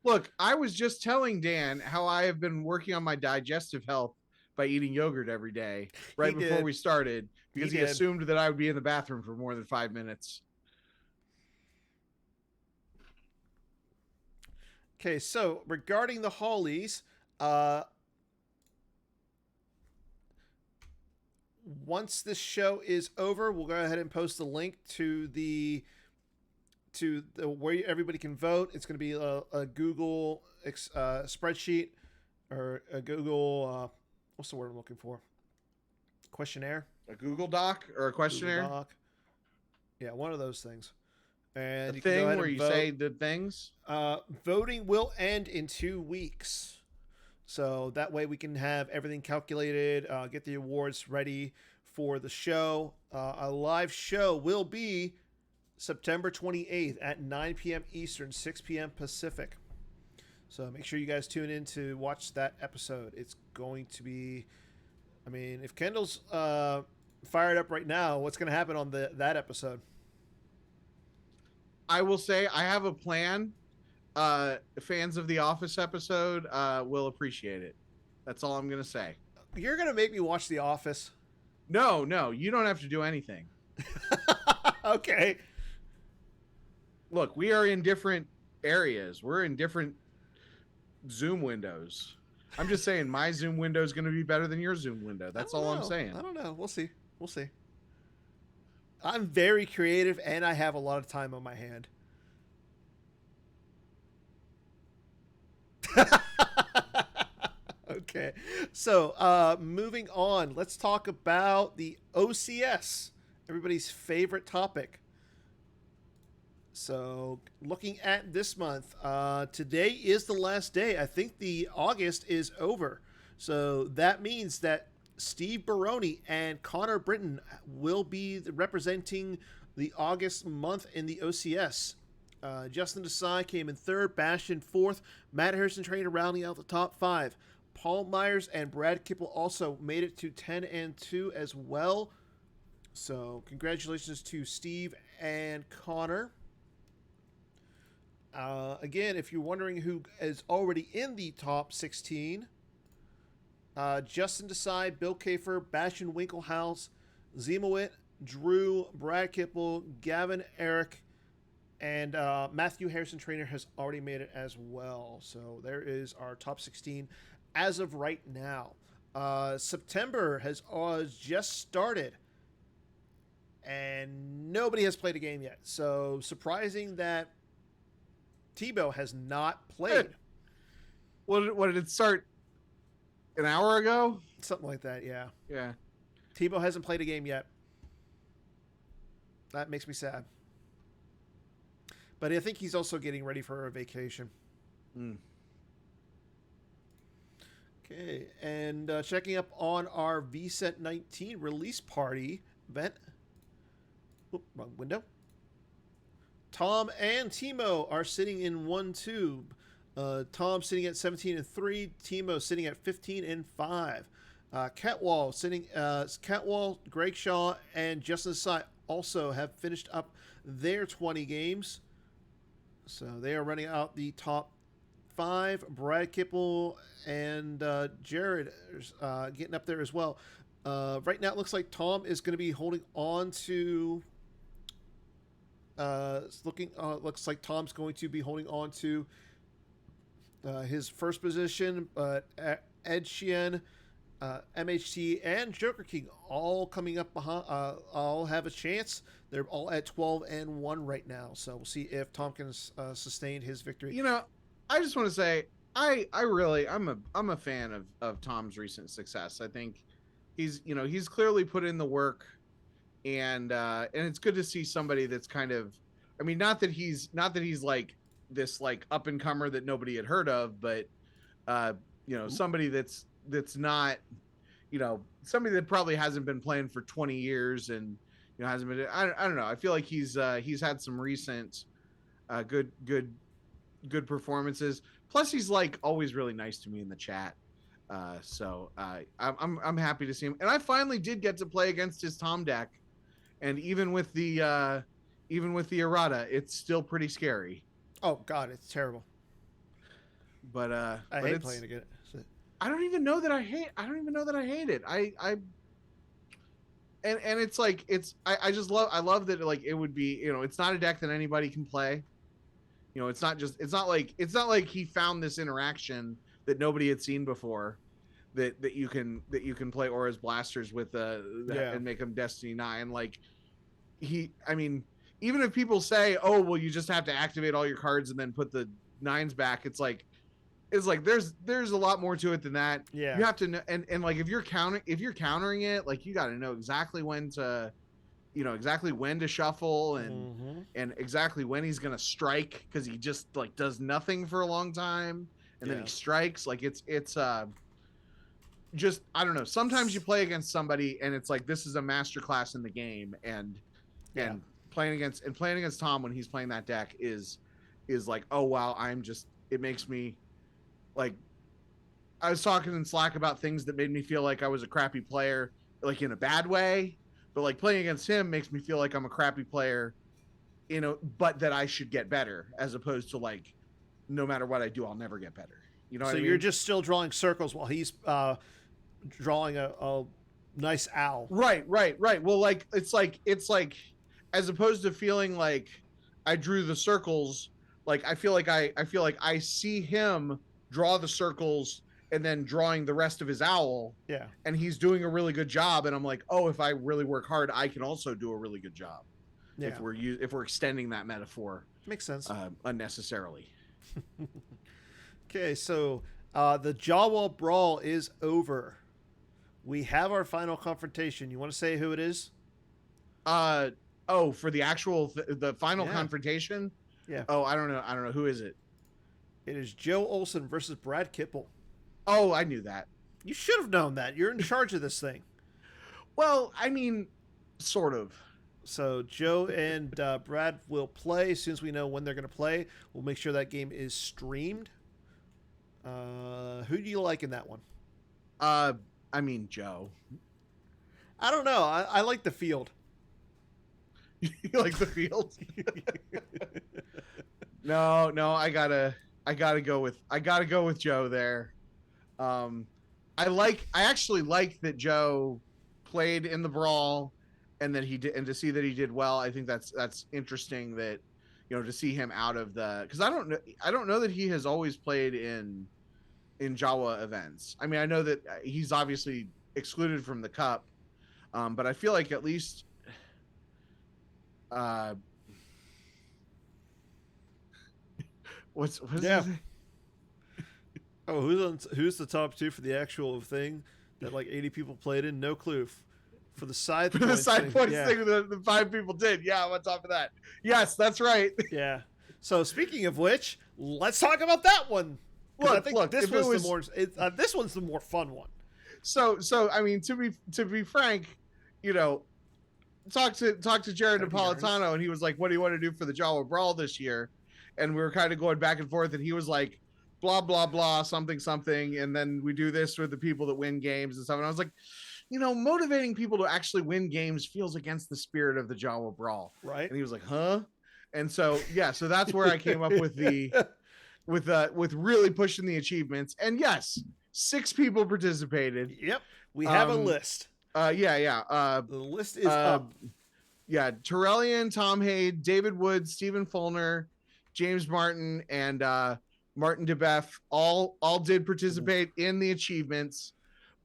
Speaker 2: Look, I was just telling Dan how I have been working on my digestive health by eating yogurt every day right before we started, because he assumed that I would be in the bathroom for more than 5 minutes.
Speaker 1: Okay, so regarding the Hollies, once this show is over, we'll go ahead and post the link to the where everybody can vote. It's going to be a Google spreadsheet, or a Google what's the word I'm looking for? Questionnaire.
Speaker 2: A Google Doc or a questionnaire?
Speaker 1: Google Doc. Yeah, one of those things. And
Speaker 2: the thing where you say the things?
Speaker 1: Voting will end in 2 weeks. So that way we can have everything calculated, get the awards ready for the show. A live show will be September 28th at 9 p.m. Eastern, 6 p.m. Pacific. So make sure you guys tune in to watch that episode. It's going to be, I mean, if Kendall's fired up right now, what's going to happen on that episode?
Speaker 2: I will say I have a plan. Fans of the Office episode will appreciate it. That's all I'm going to say.
Speaker 1: You're going to make me watch The Office?
Speaker 2: No, you don't have to do anything.
Speaker 1: Okay.
Speaker 2: Look, we are in different areas. We're in different Zoom windows. I'm just saying my Zoom window is going to be better than your Zoom window. That's all I'm saying.
Speaker 1: I don't know. We'll see. I'm very creative, and I have a lot of time on my hand. Okay. So, moving on. Let's talk about the OCS, everybody's favorite topic. So, looking at this month, today is the last day. I think the August is over. So, that means that Steve Baroni and Connor Britton will be representing the August month in the OCS. Justin Desai came in third, Bastion fourth, Matt Harrison Trainer rounding out the top 5. Paul Myers and Brad Kipple also made it to 10-2 as well. So congratulations to Steve and Connor. Again, if you're wondering who is already in the top 16, Justin Desai, Bill Kafer, Bastion Winklehouse, Zemowit, Drew, Brad Kipple, Gavin, Eric, and Matthew Harrison Trainer has already made it as well. So there is our top 16 as of right now. September has just started, and nobody has played a game yet. So surprising that Tebow has not played.
Speaker 2: What did it start? An hour ago?
Speaker 1: Something like that, yeah.
Speaker 2: Yeah.
Speaker 1: Tebow hasn't played a game yet. That makes me sad. But I think he's also getting ready for a vacation. Okay, and checking up on our VSET 19 release party event. Oop, wrong window. Tom and Timo are sitting in 1-2. Tom sitting at 17-3. Timo sitting at 15-5. Catwall, Greg Shaw, and Justin Desai also have finished up their 20 games. So they are running out the top 5. Brad Kipple and Jared getting up there as well. Right now it looks like Tom is going to be holding on to looks like Tom's going to be holding on to his first position, but Ed Sheehan, MHT, and Joker King all coming up behind. All have a chance. They're all at 12-1 right now. So we'll see if Tom can sustain his victory.
Speaker 2: I just want to say I'm a fan of Tom's recent success. I think he's clearly put in the work, and it's good to see somebody that's kind of, I mean, not that he's like this like up and comer that nobody had heard of, but somebody that's not, somebody that probably hasn't been playing for 20 years and hasn't been, I don't know. I feel like he's had some recent good performances. Plus he's like always really nice to me in the chat. So I'm happy to see him. And I finally did get to play against his Tom deck. And even with the errata, it's still pretty scary.
Speaker 1: Oh God, it's terrible.
Speaker 2: But
Speaker 1: I hate playing against it.
Speaker 2: I don't even know that I hate it. And it's like I love that, like, it would be, it's not a deck that anybody can play. It's not like he found this interaction that nobody had seen before, that you can play Aura's Blasters with and make them Destiny 9. Like, even if people say, oh well, you just have to activate all your cards and then put the 9s back, it's like there's a lot more to it than that.
Speaker 1: Yeah,
Speaker 2: you have to know, and like if you're countering it, like, you got to know exactly when to shuffle and exactly when he's gonna strike, because he just like does nothing for a long time and then he strikes. Like, it's just, I don't know, sometimes you play against somebody and it's like, this is a masterclass in the game, and playing against Tom when he's playing that deck is like, oh wow, it makes me, like, I was talking in Slack about things that made me feel like I was a crappy player, like in a bad way, but like playing against him makes me feel like I'm a crappy player, but that I should get better, as opposed to like, no matter what I do, I'll never get better. So what I mean? You're
Speaker 1: just still drawing circles while he's drawing a nice owl.
Speaker 2: Right. Well, like, it's like, as opposed to feeling like I drew the circles, like I feel like I see him draw the circles and then drawing the rest of his owl.
Speaker 1: Yeah.
Speaker 2: And he's doing a really good job. And I'm like, oh, if I really work hard, I can also do a really good job. Yeah. If we're extending that metaphor.
Speaker 1: Makes sense.
Speaker 2: Unnecessarily.
Speaker 1: Okay. So the Jawa Brawl is over. We have our final confrontation. You want to say who it is?
Speaker 2: For the actual, the final confrontation.
Speaker 1: Yeah.
Speaker 2: Oh, I don't know. Who is it?
Speaker 1: It is Joe Olson versus Brad Kipple.
Speaker 2: Oh, I knew that.
Speaker 1: You should have known that. You're in charge of this thing.
Speaker 2: Well, I mean, sort of.
Speaker 1: So Joe and Brad will play as soon as we know when they're going to play. We'll make sure that game is streamed. Who do you like in that one?
Speaker 2: I mean, Joe.
Speaker 1: I don't know. I like the field.
Speaker 2: You like the field? No, I gotta go with Joe there. I actually like that Joe played in the brawl, and that he did, and to see that he did well. I think that's interesting, that, to see him out of the, because I don't know that he has always played in Jawa events. I mean, I know that he's obviously excluded from the cup, but I feel like at least what's
Speaker 1: yeah. Oh, who's the top 2 for the actual thing that like 80 people played in? No clue. For the side
Speaker 2: thing, the 5 people did. Yeah, I'm on top of that. Yes, that's right.
Speaker 1: Yeah. So speaking of which, let's talk about that one. Look, this one's the more fun one.
Speaker 2: So I mean, to be frank, talk to Jared Napolitano, and he was like, what do you want to do for the Jawa Brawl this year? And we were kind of going back and forth, and he was like, blah blah blah, something, and then we do this with the people that win games and stuff. And I was like, motivating people to actually win games feels against the spirit of the Jawa Brawl,
Speaker 1: right?
Speaker 2: And he was like, huh? And so so that's where I came up with the with really pushing the achievements. And yes, 6 people participated.
Speaker 1: Yep, we have a list.
Speaker 2: The
Speaker 1: list is up.
Speaker 2: Yeah, Torellian, Tom Hayde, David Wood, Stephen Fulner, James Martin, and Martin DeBeff all did participate in the achievements.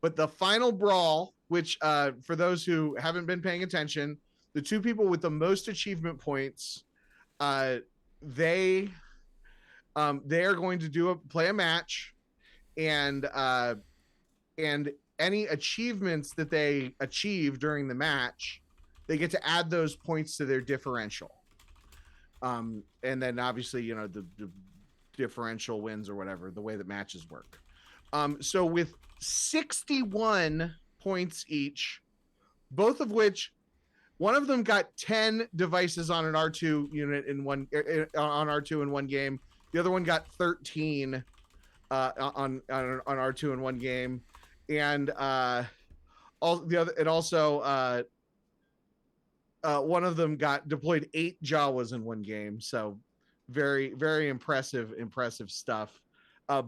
Speaker 2: But the final brawl, which for those who haven't been paying attention, the two people with the most achievement points, they are going to play a match, and any achievements that they achieve during the match, they get to add those points to their differential. And then obviously, the differential wins or whatever, the way that matches work. So with 61 points each, both of which, one of them got 10 devices on an R2 unit on R2 in one game. The other one got 13 on R2 in one game, and one of them deployed 8 Jawas in one game. So very, very impressive stuff.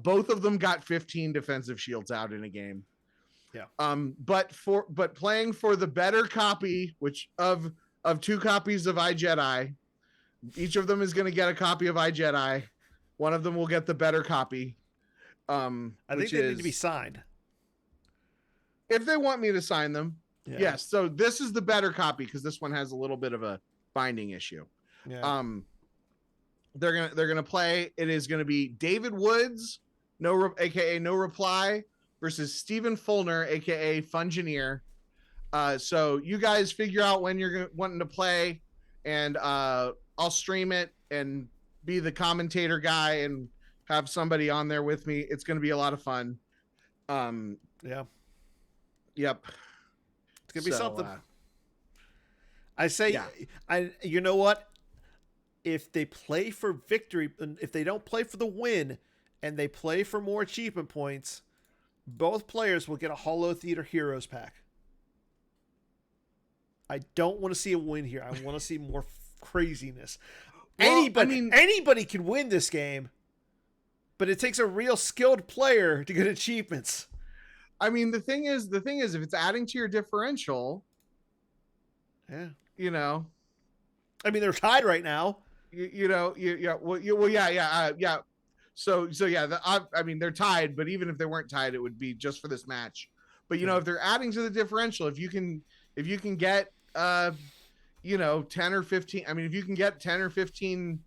Speaker 2: Both of them got 15 defensive shields out in a game.
Speaker 1: Yeah.
Speaker 2: But playing for the better copy, which of 2 copies of iJedi, each of them is going to get a copy of iJedi. One of them will get the better copy.
Speaker 1: I think they need to be signed.
Speaker 2: If they want me to sign them,
Speaker 1: yeah.
Speaker 2: Yes. So this is the better copy because this one has a little bit of a binding issue.
Speaker 1: Yeah.
Speaker 2: They're gonna play. It is gonna be David Woods, aka No Reply, versus Stephen Fulner, aka Fungineer. So you guys figure out when you're wanting to play, and I'll stream it and be the commentator guy and have somebody on there with me. It's gonna be a lot of fun.
Speaker 1: Yeah.
Speaker 2: Yep.
Speaker 1: It's gonna be something. I say, yeah. You know what? If they play for victory, if they don't play for the win, and they play for more achievement points, both players will get a Holotheatre Heroes pack. I don't want to see a win here. I want to see more craziness. Well, anybody can win this game, but it takes a real skilled player to get achievements.
Speaker 2: I mean, the thing is, if it's adding to your differential,
Speaker 1: yeah.
Speaker 2: I
Speaker 1: mean, they're tied right now.
Speaker 2: Yeah. So yeah. I mean, they're tied, but even if they weren't tied, it would be just for this match. But if they're adding to the differential, if you can get 10 or 15. I mean, if you can get 10 or 15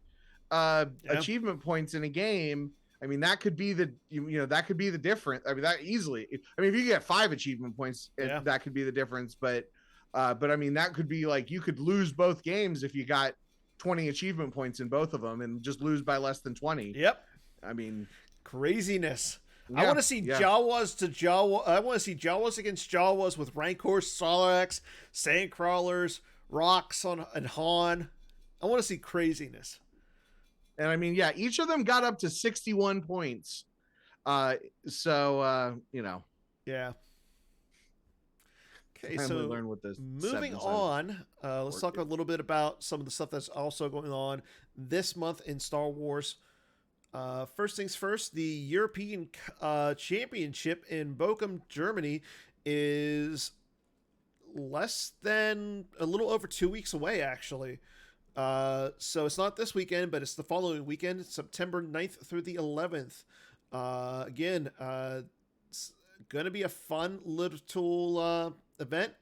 Speaker 2: achievement points in a game. I mean, that could be that could be the difference. I mean, that easily. I mean, if you get 5 achievement points, that could be the difference. But I mean, that could be like you could lose both games if you got 20 achievement points in both of them and just lose by less than 20.
Speaker 1: Yep.
Speaker 2: I mean,
Speaker 1: craziness. Yeah, I want to see Jawas to Jawa. I want to see Jawas against Jawas with Rancors, Sarlaccs, Sandcrawlers, Rocks and Han. I want to see craziness.
Speaker 2: And I mean, yeah, each of them got up to 61 points.
Speaker 1: Yeah. Okay, so
Speaker 2: learn what this
Speaker 1: moving on, let's talk a little bit about some of the stuff that's also going on this month in Star Wars. First things first, the European Championship in Bochum, Germany is less than a little over 2 weeks away, actually. So it's not this weekend, but it's the following weekend, September 9th through the 11th. Again, it's going to be a fun little event.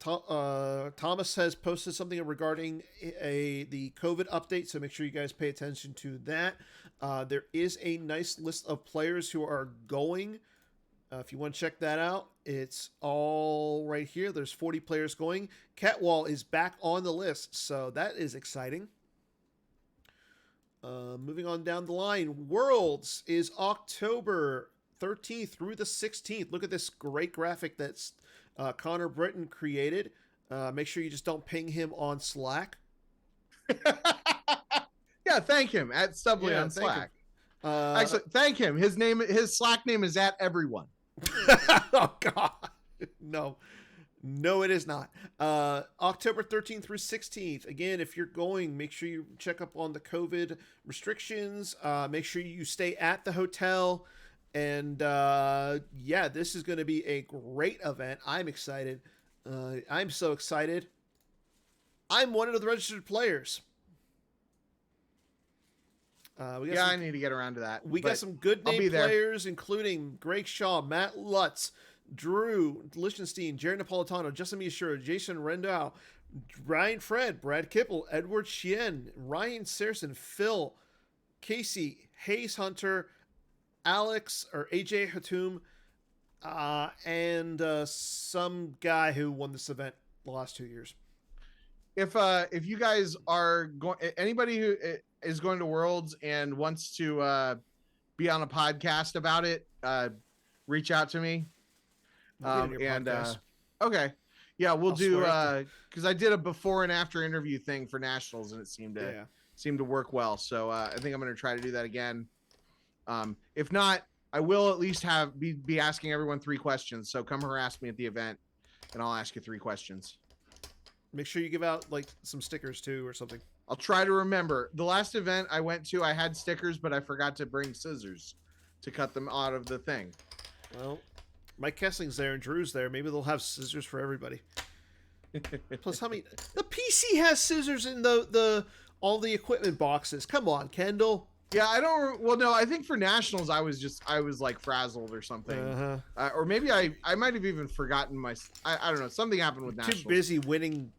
Speaker 1: Thomas has posted something regarding the COVID update, so make sure you guys pay attention to that. There is a nice list of players who are going. If you want to check that out, it's all right here. There's 40 players going. Catwall is back on the list, so that is exciting. Moving on down the line, Worlds is October 13th through the 16th. Look at this great graphic that's Connor Britton created. Make sure you just don't ping him on Slack.
Speaker 2: Yeah, thank him at Stubbly on Slack. Actually, thank him. His Slack name is @everyone.
Speaker 1: Oh God, no, it is not. October 13th through 16th. Again, if you're going, make sure you check up on the COVID restrictions. Make sure you stay at the hotel. And yeah, this is going to be a great event. I'm excited. I'm so excited. I'm one of the registered players.
Speaker 2: I need to get around to that.
Speaker 1: We got some good name players, including Greg Shaw, Matt Lutz, Drew Lichtenstein, Jared Napolitano, Justin Miyashiro, Jason Rendau, Ryan Fred, Brad Kipple, Edward Chien, Ryan Saracen, Phil, Casey, Hayes Hunter, Alex or AJ Hatum, and some guy who won this event the last 2 years.
Speaker 2: If you guys are going, anybody who is going to Worlds and wants to be on a podcast about it, reach out to me. Okay, yeah, we'll do because I did a before and after interview thing for nationals and it seemed to work well. So I think I'm going to try to do that again. If not, I will at least be asking everyone 3 questions. So come harass me at the event, and I'll ask you 3 questions.
Speaker 1: Make sure you give out like some stickers too or something.
Speaker 2: I'll try to remember. The last event I went to, I had stickers, but I forgot to bring scissors to cut them out of the thing.
Speaker 1: Well, Mike Kessling's there and Drew's there. Maybe they'll have scissors for everybody. Plus, how many? The PC has scissors in all the equipment boxes. Come on, Kendall.
Speaker 2: Yeah, I don't. Well, no, I think for nationals, I was like frazzled or something, or maybe I might have even forgotten my. I don't know. Something happened with nationals.
Speaker 1: Too busy winning.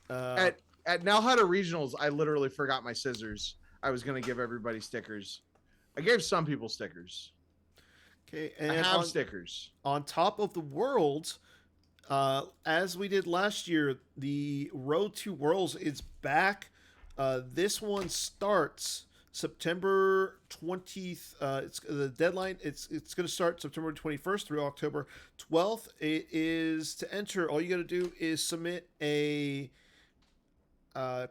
Speaker 2: At Nalhutta regionals, I literally forgot my scissors. I was gonna give everybody stickers. I gave some people stickers.
Speaker 1: Okay, and
Speaker 2: I have stickers.
Speaker 1: On top of the Worlds, as we did last year, the Road to Worlds is back. This one starts September 20th. It's the deadline. It's going to start September 21st through October 12th. It is to enter. All you got to do is submit a.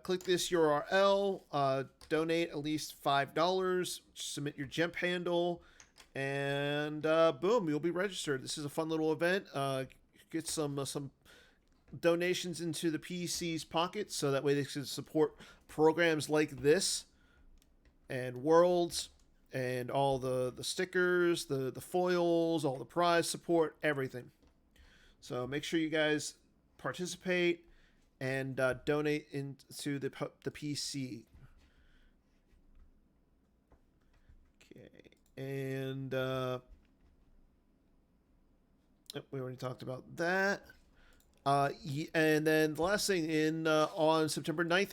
Speaker 1: Click this URL. Donate at least $5. Submit your GEMP handle, and boom, you'll be registered. This is a fun little event. Get some donations into the PC's pocket, so that way they can support programs like this. And Worlds, and all the stickers, the foils, all the prize support, everything. So make sure you guys participate and donate into the PC. Okay, and we already talked about that. And then the last thing on September 9th.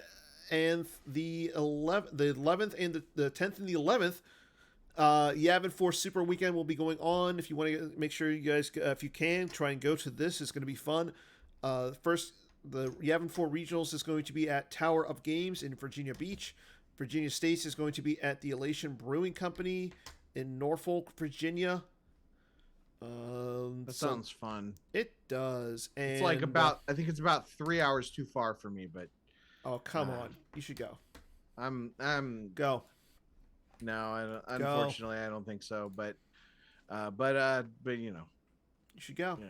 Speaker 1: And the 11th and the 10th and the 11th, Yavin Force Super Weekend will be going on. If you want to make sure you guys, if you can, try and go to this. It's going to be fun. First, the Yavin 4 Regionals is going to be at Tower of Games in Virginia Beach. Virginia States is going to be at the Elation Brewing Company in Norfolk, Virginia.
Speaker 2: That sounds fun.
Speaker 1: It does. And
Speaker 2: it's like I think it's about 3 hours too far for me, but.
Speaker 1: Oh, come on. You should go.
Speaker 2: I'm
Speaker 1: go.
Speaker 2: No, unfortunately I don't think so, but you know.
Speaker 1: You should go.
Speaker 2: Yeah.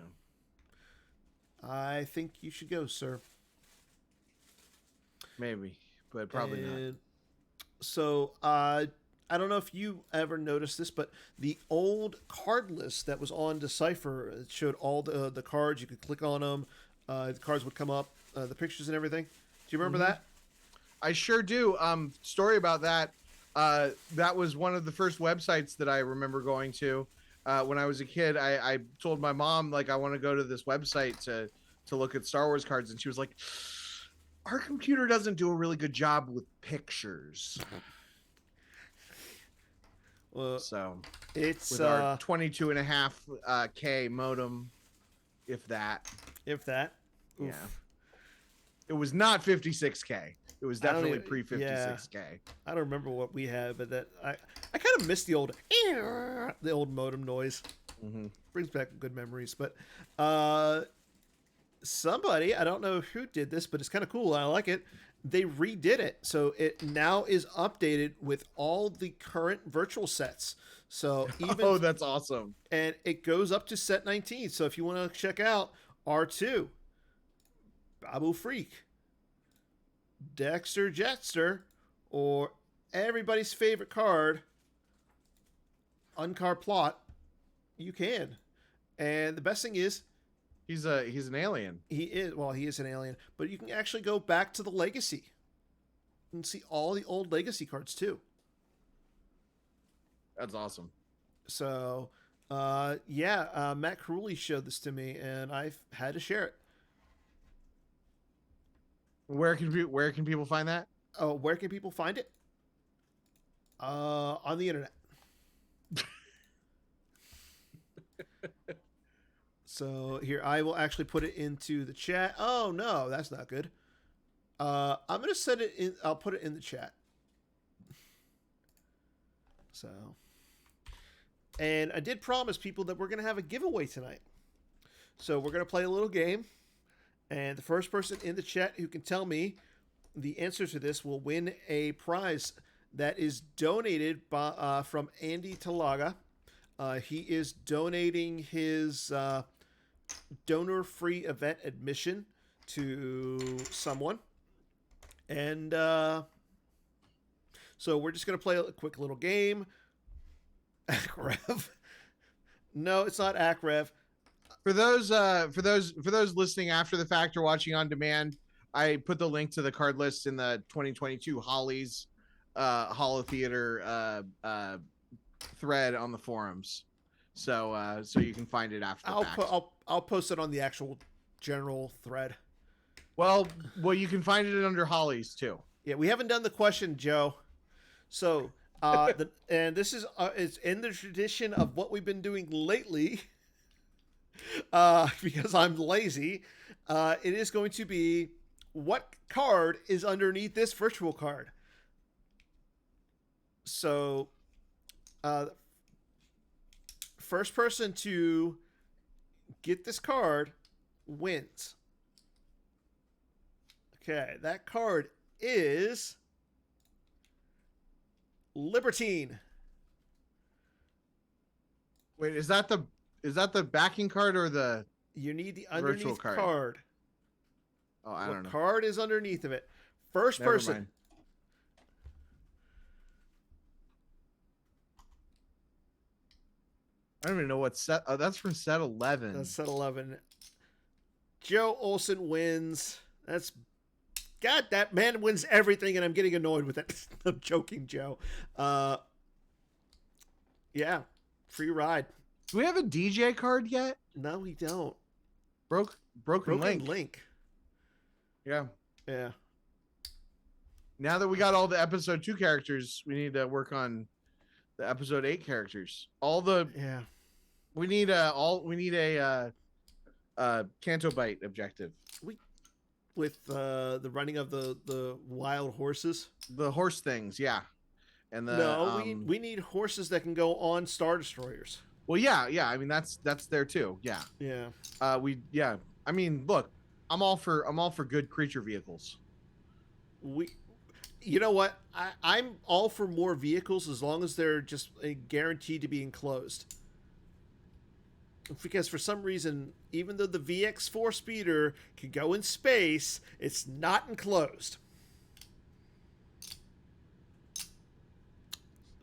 Speaker 1: I think you should go, sir.
Speaker 2: Maybe, but probably not.
Speaker 1: So, I don't know if you ever noticed this, but the old card list that was on Decipher, it showed all the cards. You could click on them. The cards would come up, the pictures and everything. Do you remember that?
Speaker 2: I sure do. Story about that. That was one of the first websites that I remember going to when I was a kid. I told my mom, like, I want to go to this website to look at Star Wars cards, and she was like, our computer doesn't do a really good job with pictures.
Speaker 1: Well,
Speaker 2: so
Speaker 1: it's
Speaker 2: with our 22.5K modem, if that.
Speaker 1: Oof.
Speaker 2: Yeah. It was not 56K. It was definitely pre-56K.
Speaker 1: I don't remember what we had, but that I kind of miss the old modem noise.
Speaker 2: Mm-hmm.
Speaker 1: Brings back good memories. But somebody, I don't know who did this, but it's kind of cool. I like it. They redid it, so it now is updated with all the current virtual sets. So even
Speaker 2: that's awesome.
Speaker 1: And it goes up to set 19. So if you want to check out R2, Babu Freak, Dexter Jetster, or everybody's favorite card, Uncard Plot, you can. And the best thing is,
Speaker 2: he's an alien.
Speaker 1: He is an alien, but you can actually go back to the Legacy and see all the old Legacy cards too.
Speaker 2: That's awesome.
Speaker 1: So, Matt Carulli showed this to me, and I've had to share it.
Speaker 2: Where can people find that?
Speaker 1: Oh, where can people find it? On the internet. So here, I will actually put it into the chat. Oh no, that's not good. I'm gonna set it in. I'll put it in the chat. So, and I did promise people that we're gonna have a giveaway tonight. So we're gonna play a little game, and the first person in the chat who can tell me the answer to this will win a prize that is donated by from Andy Talaga. He is donating his donor-free event admission to someone, and so we're just gonna play a quick little game. Akrev. No, it's not Akrev.
Speaker 2: For those listening after the fact or watching on demand, I put the link to the card list in the 2022 Hollies Holotheatre thread on the forums, so you can find it after.
Speaker 1: I'll post it on the actual general thread.
Speaker 2: Well, you can find it under Hollies too.
Speaker 1: Yeah, we haven't done the question, Joe. So, and this is it's in the tradition of what we've been doing lately. Because I'm lazy, it is going to be what card is underneath this virtual card. So, first person to get this card wins. Okay, that card is Libertine.
Speaker 2: Wait, is that the backing card or the?
Speaker 1: You need the underneath card.
Speaker 2: Oh, I don't know.
Speaker 1: What card is underneath of it? First
Speaker 2: Never
Speaker 1: person.
Speaker 2: mind. I don't even know what set. Oh, that's from set 11.
Speaker 1: That's set 11. Joe Olsen wins. God, that man wins everything, and I'm getting annoyed with it. I'm joking, Joe. Yeah, free ride.
Speaker 2: Do we have a DJ card yet?
Speaker 1: No, we don't.
Speaker 2: Broken Link.
Speaker 1: Yeah.
Speaker 2: Now that we got all the episode 2 characters, we need to work on the episode 8 characters. We need a Canto Bite objective.
Speaker 1: With the running of the wild horses.
Speaker 2: The horse things, yeah. And
Speaker 1: we need horses that can go on Star Destroyers.
Speaker 2: Well, yeah. I mean, that's there too. Yeah.
Speaker 1: Yeah.
Speaker 2: I mean, look, I'm all for good creature vehicles.
Speaker 1: You know what? I'm all for more vehicles as long as they're just guaranteed to be enclosed. Because for some reason, even though the VX4 speeder can go in space, it's not enclosed.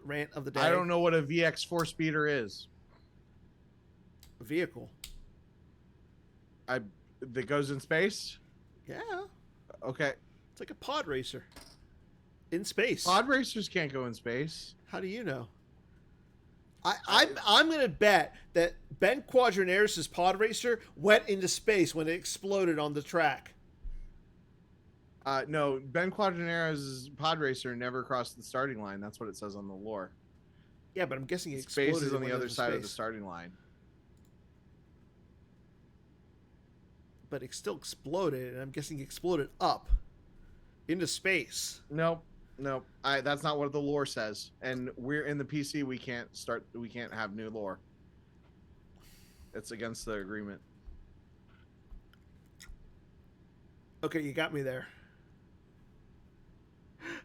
Speaker 1: Rant of the day.
Speaker 2: I don't know what a VX4 speeder is.
Speaker 1: A vehicle.
Speaker 2: That goes in space?
Speaker 1: Yeah.
Speaker 2: Okay.
Speaker 1: It's like a pod racer. In space.
Speaker 2: Pod racers can't go in space.
Speaker 1: How do you know? I'm going to bet that Ben Quadraneris' pod racer went into space when it exploded on the track.
Speaker 2: No, Ben Quadraneris' pod racer never crossed the starting line. That's what it says on the lore.
Speaker 1: Yeah, but I'm guessing it exploded.
Speaker 2: Space is on the other side of the starting line.
Speaker 1: But it still exploded, and I'm guessing it exploded up into space.
Speaker 2: Nope. That's not what the lore says. And we're in the PC. We can't have new lore. It's against the agreement.
Speaker 1: Okay, you got me there.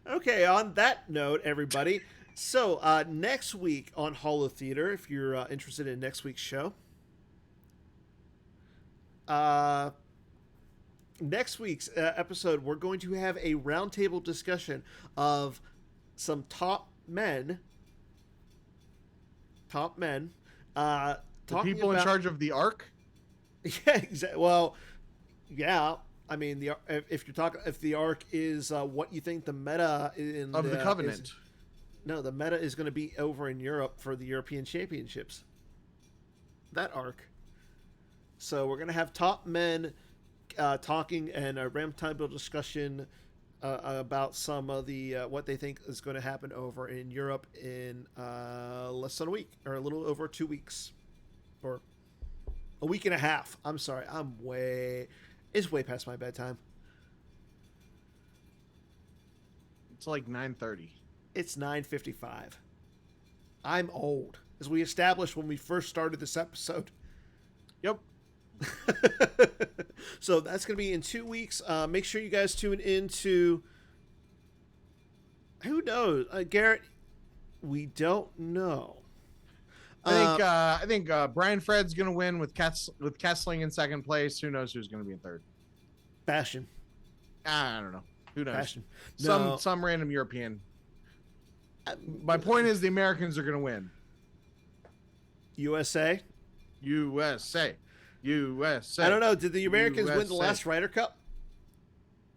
Speaker 1: Okay, on that note, everybody. So, next week on Holotheatre, if you're interested in next week's show, next week's episode, we're going to have a roundtable discussion of some top men.
Speaker 2: The people in charge of the Ark?
Speaker 1: Yeah, exactly. Well, yeah. I mean, if the Ark is what you think the meta in
Speaker 2: of the Covenant.
Speaker 1: No, the meta is going to be over in Europe for the European Championships. That arc. So we're going to have top men talking and a roundtable discussion about some of the what they think is going to happen over in Europe in less than a week, or a little over 2 weeks, or a week and a half. I'm sorry, it's way past my bedtime.
Speaker 2: It's like 9:30.
Speaker 1: It's 9:55. I'm old, as we established when we first started this episode.
Speaker 2: Yep.
Speaker 1: So that's going to be in 2 weeks. Make sure you guys tune into. Who knows, Garrett? We don't know.
Speaker 2: I think Brian Fred's going to win with Kessling in second place. Who knows who's going to be in third?
Speaker 1: Bastion.
Speaker 2: I don't know. Who knows?
Speaker 1: Bastion. No.
Speaker 2: Some random European. My point is the Americans are going to win.
Speaker 1: USA.
Speaker 2: USA.
Speaker 1: I don't know. Did the Americans win the last Ryder Cup?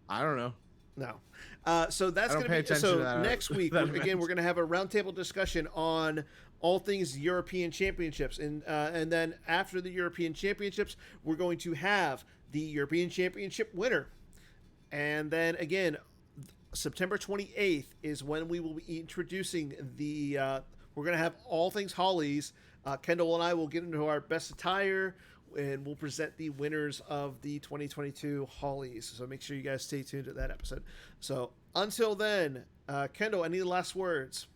Speaker 2: I don't know.
Speaker 1: No. So that's going to be so next week. Again, we're going to have a roundtable discussion on all things European Championships, and then after the European Championships, we're going to have the European Championship winner, and then again, September 28th is when we will be introducing the. We're going to have all things Hollies. Kendall and I will get into our best attire, and we'll present the winners of the 2022 Hollies. So make sure you guys stay tuned to that episode. So until then, Kendall, any last words?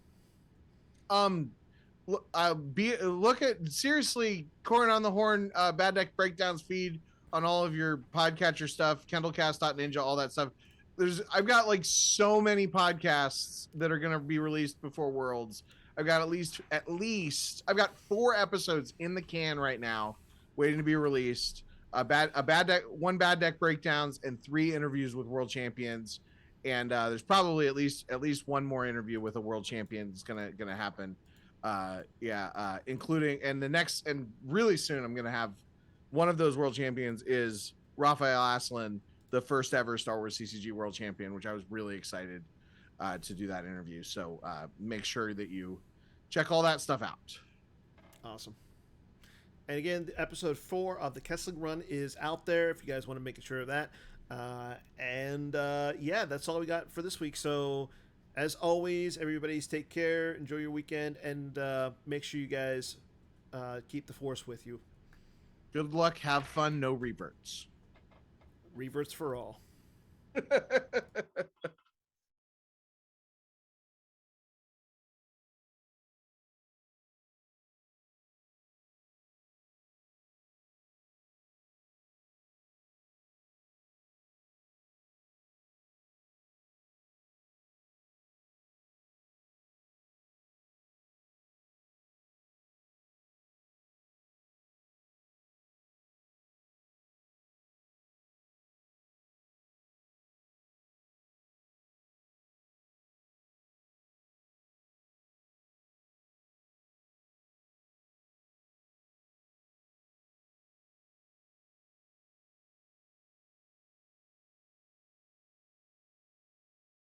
Speaker 2: Look at seriously Corn on the Horn, Bad Deck Breakdowns feed on all of your podcatcher stuff, KendallCast.ninja, all that stuff. I've got like so many podcasts that are going to be released before Worlds. I've got at least I've got 4 episodes in the can right now waiting to be released. One Bad Deck Breakdowns and 3 interviews with world champions. And there's probably at least one more interview with a world champion that's gonna happen. Including and really soon I'm gonna have one of those world champions is Raphael Aslan, the first ever Star Wars CCG world champion, which I was really excited to do that interview. So make sure that you check all that stuff out.
Speaker 1: Awesome. And again, episode 4 of the Kessling Run is out there if you guys want to make sure of that. That's all we got for this week. So as always, everybody's take care, enjoy your weekend, and make sure you guys keep the Force with you.
Speaker 2: Good luck, have fun, no reverts.
Speaker 1: Reverts for all.